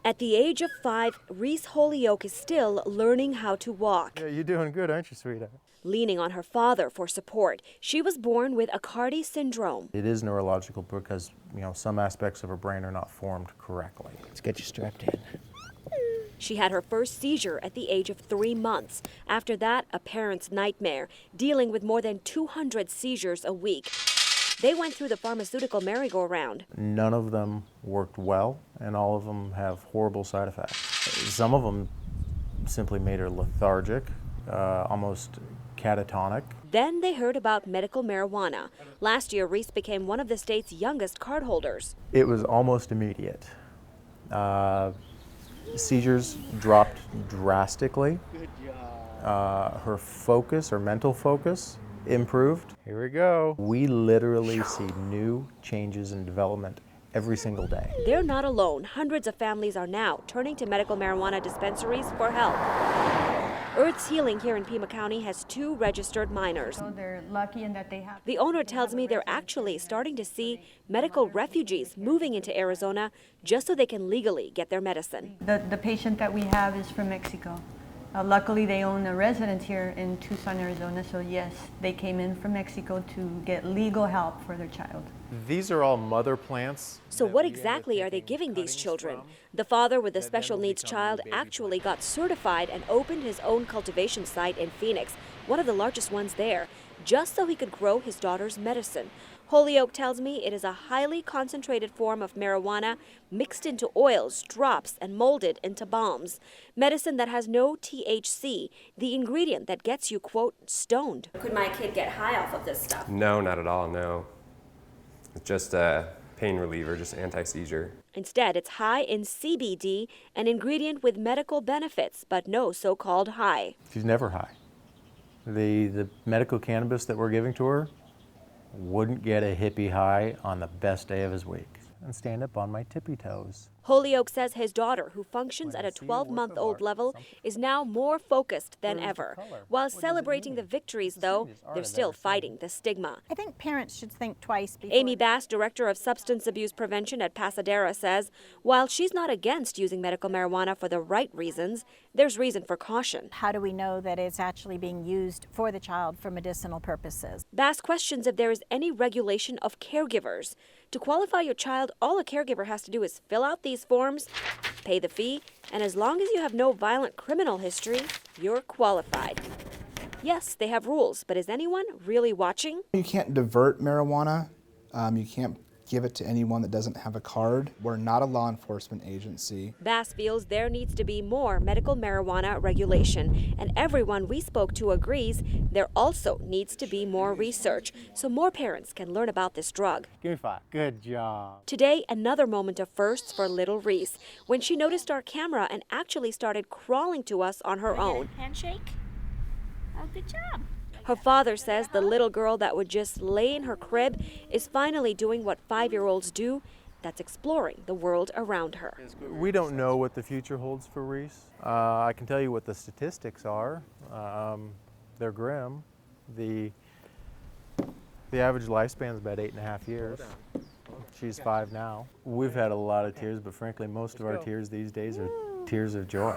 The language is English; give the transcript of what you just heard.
At the age of 5, Reese Holyoke is still learning how to walk. Yeah, you're doing good, aren't you, sweetheart? Leaning on her father for support, she was born with Aicardi syndrome. It is neurological because, some aspects of her brain are not formed correctly. Let's get you strapped in. She had her first seizure at the age of 3 months. After that, a parent's nightmare, dealing with more than 200 seizures a week. They went through the pharmaceutical merry-go-round. None of them worked well, and all of them have horrible side effects. Some of them simply made her lethargic, almost catatonic. Then they heard about medical marijuana. Last year, Reese became one of the state's youngest cardholders. It was almost immediate. Seizures dropped drastically. Good job. Her focus, her mental focus, improved. Here we go. We literally see new changes in development every single day. They're not alone. Hundreds of families are now turning to medical marijuana dispensaries for help. Earth's Healing here in Pima County has 2 registered minors. So they're lucky in that they have. The owner tells me they're actually starting to see medical refugees moving into Arizona just so they can legally get their medicine. The patient that we have is from Mexico. Luckily, they own a residence here in Tucson, Arizona, so yes, they came in from Mexico to get legal help for their child. These are all mother plants. So what exactly are they giving these children? The father with the special needs child actually got certified and opened his own cultivation site in Phoenix, one of the largest ones there, just so he could grow his daughter's medicine. Holyoke tells me it is a highly concentrated form of marijuana mixed into oils, drops, and molded into balms. Medicine that has no THC, the ingredient that gets you, quote, stoned. Could my kid get high off of this stuff? No, not at all, no. It's just a pain reliever, just anti-seizure. Instead, it's high in CBD, an ingredient with medical benefits, but no so-called high. She's never high. The medical cannabis that we're giving to her wouldn't get a hippie high on the best day of his week. And stand up on my tippy toes. Holyoke says his daughter, who functions at a 12-month-old level, is now more focused than ever. While celebrating the victories, though, they're still fighting the stigma. I think parents should think twice before. Amy Bass, director of substance abuse prevention at Pasadena, says while she's not against using medical marijuana for the right reasons, there's reason for caution. How do we know that it's actually being used for the child for medicinal purposes? Bass questions if there is any regulation of caregivers. To qualify your child, all a caregiver has to do is fill out these forms, pay the fee, and as long as you have no violent criminal history, you're qualified. Yes, they have rules, but is anyone really watching? You can't divert marijuana. You can't give it to anyone that doesn't have a card. We're not a law enforcement agency. Bass feels there needs to be more medical marijuana regulation, and everyone we spoke to agrees there also needs to be more research so more parents can learn about this drug. Give me 5. Good job. Today, another moment of firsts for little Reese, when she noticed our camera and actually started crawling to us on her own. Handshake? Oh, good job. Her father says the little girl that would just lay in her crib is finally doing what 5-year-olds do, that's exploring the world around her. We don't know what the future holds for Reese. I can tell you what the statistics are. They're grim. The average lifespan is about 8.5 years. She's 5 now. We've had a lot of tears, but frankly, most of our tears these days are tears of joy.